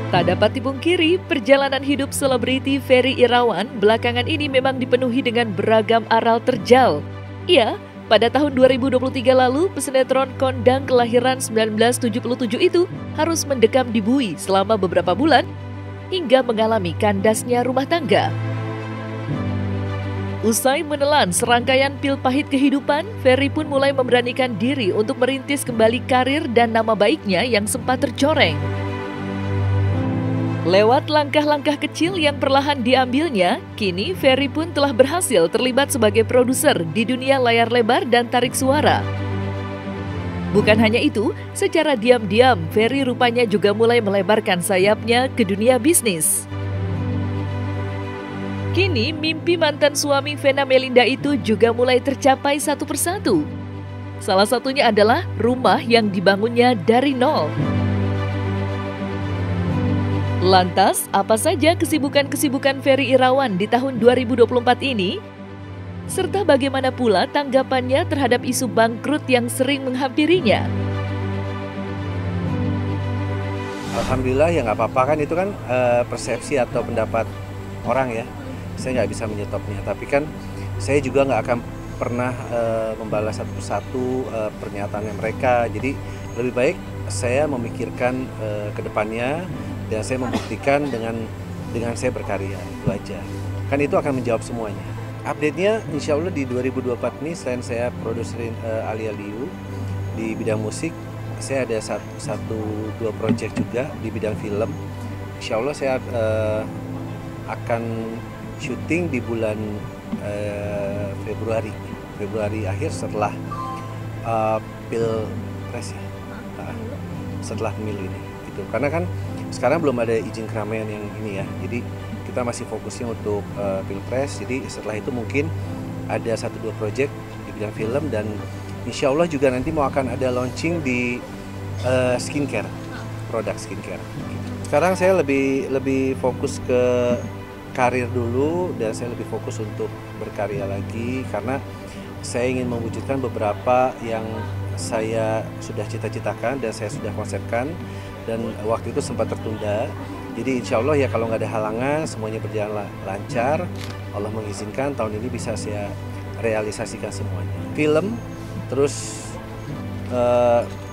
Tak dapat dipungkiri, perjalanan hidup selebriti Ferry Irawan belakangan ini memang dipenuhi dengan beragam aral terjal. Iya, pada tahun 2023 lalu, pesinetron kondang kelahiran 1977 itu harus mendekam di bui selama beberapa bulan hingga mengalami kandasnya rumah tangga. Usai menelan serangkaian pil pahit kehidupan, Ferry pun mulai memberanikan diri untuk merintis kembali karir dan nama baiknya yang sempat tercoreng. Lewat langkah-langkah kecil yang perlahan diambilnya, kini Ferry pun telah berhasil terlibat sebagai produser di dunia layar lebar dan tarik suara. Bukan hanya itu, secara diam-diam Ferry rupanya juga mulai melebarkan sayapnya ke dunia bisnis. Kini mimpi mantan suami Vena Melinda itu juga mulai tercapai satu persatu. Salah satunya adalah rumah yang dibangunnya dari nol. Lantas, apa saja kesibukan-kesibukan Ferry Irawan di tahun 2024 ini? Serta bagaimana pula tanggapannya terhadap isu bangkrut yang sering menghampirinya? Alhamdulillah ya nggak apa-apa kan, itu kan persepsi atau pendapat orang ya. Saya nggak bisa menyetopnya, tapi kan saya juga nggak akan pernah membalas satu persatu pernyataannya mereka. Jadi lebih baik saya memikirkan ke depannya, dan saya membuktikan dengan saya berkarya, itu aja. Kan itu akan menjawab semuanya. Update-nya insya Allah di 2024 ini, selain saya produserin Alia Liu di bidang musik, saya ada dua project juga di bidang film. Insya Allah saya akan syuting di bulan Februari akhir setelah Pilpres ya, setelah pemilu ini. Gitu. Karena kan sekarang belum ada izin keramaian yang ini ya, jadi kita masih fokusnya untuk Pilpres. Jadi setelah itu mungkin ada 1-2 project di bidang film, dan insya Allah juga nanti mau akan ada launching di skincare, produk skincare. Sekarang saya lebih fokus ke karir dulu, dan saya lebih fokus untuk berkarya lagi, karena saya ingin mewujudkan beberapa yang saya sudah cita-citakan dan saya sudah konsepkan, dan waktu itu sempat tertunda. Jadi insya Allah ya, kalau nggak ada halangan, semuanya berjalan lancar, Allah mengizinkan tahun ini bisa saya realisasikan semuanya. Film, terus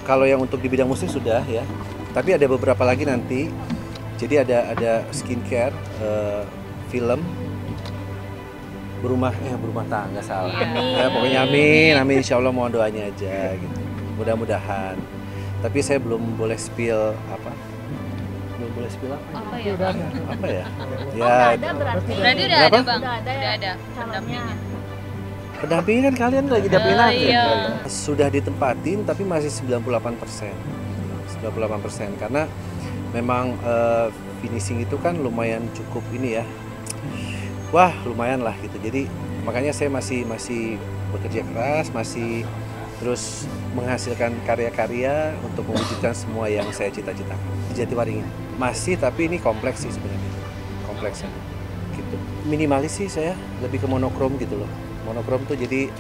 kalau yang untuk di bidang musik sudah ya, tapi ada beberapa lagi nanti. Jadi ada skincare, film, berumah tangga, salah. Pokoknya amin, insya Allah, mohon doanya aja gitu. Mudah-mudahan. Tapi saya belum boleh spill apa? Belum boleh spill apa? Apa ya? Apa ya? Ya. Oh, ada berarti. Berarti udah ada, Bang. Udah ada pendampingnya. Pendampingnya kan kalian lagi dampingin aku. Iya. Sudah ditempatin tapi masih 98%. 98% karena memang finishing itu kan lumayan cukup ini ya. Wah, lumayan lah gitu. Jadi makanya saya masih bekerja keras, masih terus menghasilkan karya-karya untuk mewujudkan semua yang saya cita-citakan. Di Jatiwaringin masih, tapi ini kompleks sih sebenarnya, kompleksnya gitu. Minimalis sih, saya lebih ke monokrom gitu loh. Monokrom tuh jadi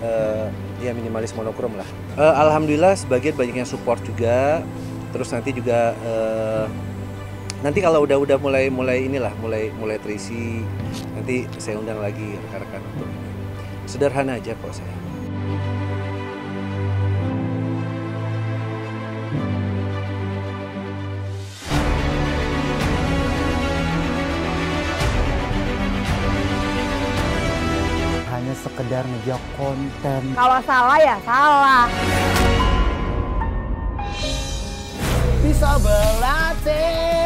ya minimalis monokrom lah. Alhamdulillah sebagian banyak yang support juga. Terus nanti juga nanti kalau udah mulai terisi, nanti saya undang lagi rekan-rekan untuk sederhana aja kok saya. Hanya sekedar ngejar konten. Kalau salah ya salah. Bisa berlatih.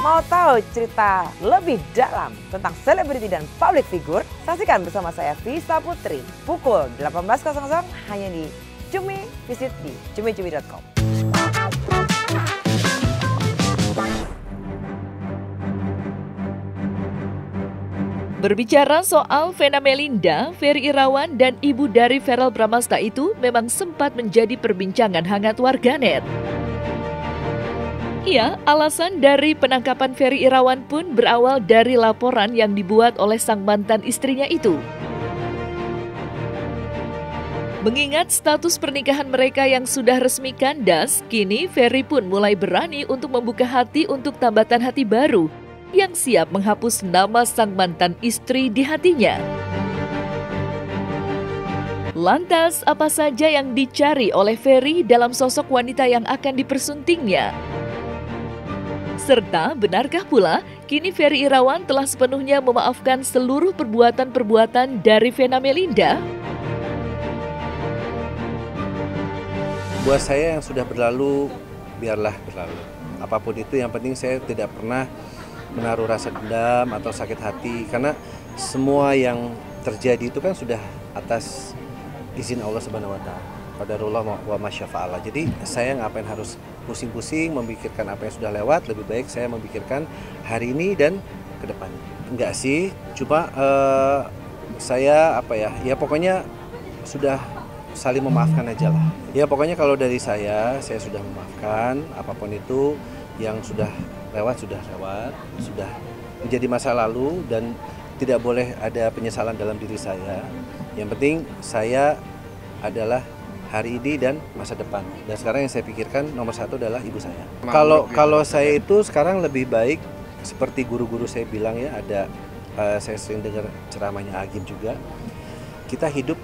Mau tahu cerita lebih dalam tentang selebriti dan public figure? Saksikan bersama saya Visa Putri pukul 18.00 hanya di Cumi. Visit di cumi.com. Berbicara soal Vena Melinda, Ferry Irawan dan ibu dari Verrell Bramasta itu memang sempat menjadi perbincangan hangat warganet. Ya, alasan dari penangkapan Ferry Irawan pun berawal dari laporan yang dibuat oleh sang mantan istrinya itu. Mengingat status pernikahan mereka yang sudah resmi kandas, kini Ferry pun mulai berani untuk membuka hati untuk tambatan hati baru yang siap menghapus nama sang mantan istri di hatinya. Lantas, apa saja yang dicari oleh Ferry dalam sosok wanita yang akan dipersuntingnya? Serta, benarkah pula kini Ferry Irawan telah sepenuhnya memaafkan seluruh perbuatan-perbuatan dari Vena Melinda? Buat saya yang sudah berlalu, biarlah berlalu. Apapun itu, yang penting saya tidak pernah menaruh rasa dendam atau sakit hati. Karena semua yang terjadi itu kan sudah atas izin Allah Subhanahu wa Ta'ala. Qadarullah wa masyafa'ala. Jadi saya ngapain harus pusing-pusing memikirkan apa yang sudah lewat. Lebih baik saya memikirkan hari ini dan ke depan. Enggak sih, cuma saya ya pokoknya sudah saling memaafkan aja lah. Ya pokoknya kalau dari saya sudah memaafkan apapun itu yang sudah lewat, sudah menjadi masa lalu dan tidak boleh ada penyesalan dalam diri saya. Yang penting saya adalah hari ini dan masa depan. Dan sekarang yang saya pikirkan nomor satu adalah ibu saya. Kalau saya itu sekarang lebih baik seperti guru-guru saya bilang ya, saya sering dengar ceramahnya Agim juga. Kita hidup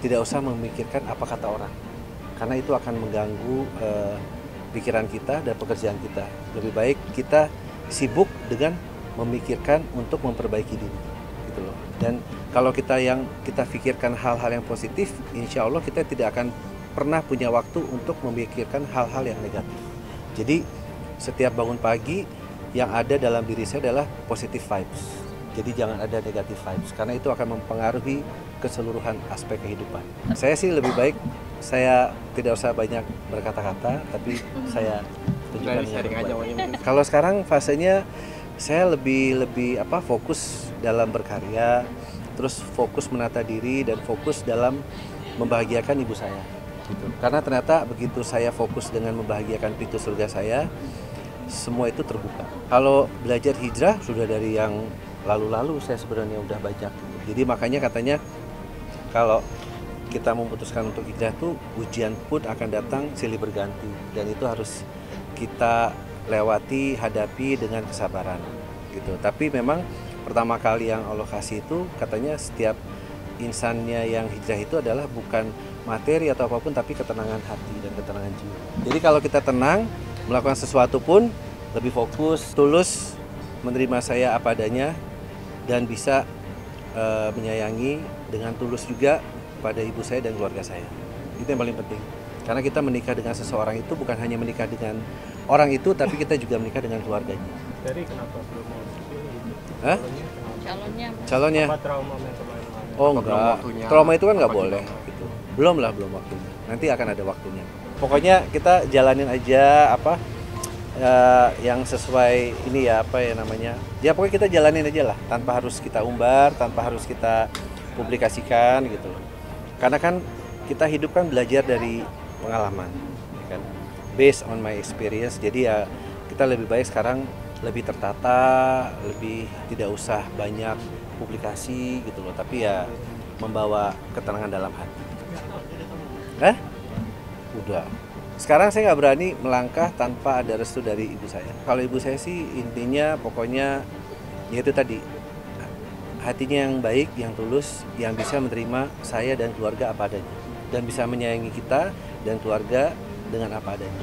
tidak usah memikirkan apa kata orang, karena itu akan mengganggu pikiran kita dan pekerjaan kita. Lebih baik kita sibuk dengan memikirkan untuk memperbaiki diri, gitu loh. Dan kalau kita pikirkan hal-hal yang positif, insya Allah kita tidak akan pernah punya waktu untuk memikirkan hal-hal yang negatif. Jadi setiap bangun pagi yang ada dalam diri saya adalah positive vibes. Jadi jangan ada negative vibes, karena itu akan mempengaruhi keseluruhan aspek kehidupan. Saya sih lebih baik saya tidak usah banyak berkata-kata, tapi saya tunjukkan dengan baik. Kalau sekarang fasenya saya lebih fokus dalam berkarya, terus fokus menata diri dan fokus dalam membahagiakan ibu saya. Gitu. Karena ternyata begitu saya fokus dengan membahagiakan pintu surga saya, semua itu terbuka. Kalau belajar hijrah sudah dari yang lalu-lalu saya sebenarnya udah banyak. Jadi makanya katanya kalau kita memutuskan untuk hijrah tuh ujian pun akan datang silih berganti, dan itu harus kita lewati, hadapi dengan kesabaran gitu. Tapi memang pertama kali yang Allah kasih itu katanya setiap insannya yang hijrah itu adalah bukan materi atau apapun, tapi ketenangan hati dan ketenangan jiwa. Jadi kalau kita tenang melakukan sesuatu pun lebih fokus, tulus menerima saya apa adanya, dan bisa menyayangi dengan tulus juga pada ibu saya dan keluarga saya. Itu yang paling penting. Karena kita menikah dengan seseorang itu bukan hanya menikah dengan orang itu, tapi kita juga menikah dengan keluarganya. Jadi kenapa belum mau? Hah? Calonnya? Apa trauma kemarin? Oh enggak, trauma itu kan nggak boleh. Gitu. Belum waktunya. Nanti akan ada waktunya. Pokoknya kita jalanin aja yang sesuai ini ya, ya pokoknya kita jalanin aja lah, tanpa harus kita umbar, tanpa harus kita publikasikan gitu loh. Karena kan kita hidup kan belajar dari pengalaman, ya kan? Based on my experience. Jadi ya kita lebih baik sekarang lebih tertata, lebih tidak usah banyak publikasi gitu loh, tapi ya membawa ketenangan dalam hati. Udah. Sekarang saya nggak berani melangkah tanpa ada restu dari ibu saya. Kalau ibu saya sih intinya pokoknya ya itu tadi, hatinya yang baik, yang tulus, yang bisa menerima saya dan keluarga apa adanya, dan bisa menyayangi kita dan keluarga dengan apa adanya.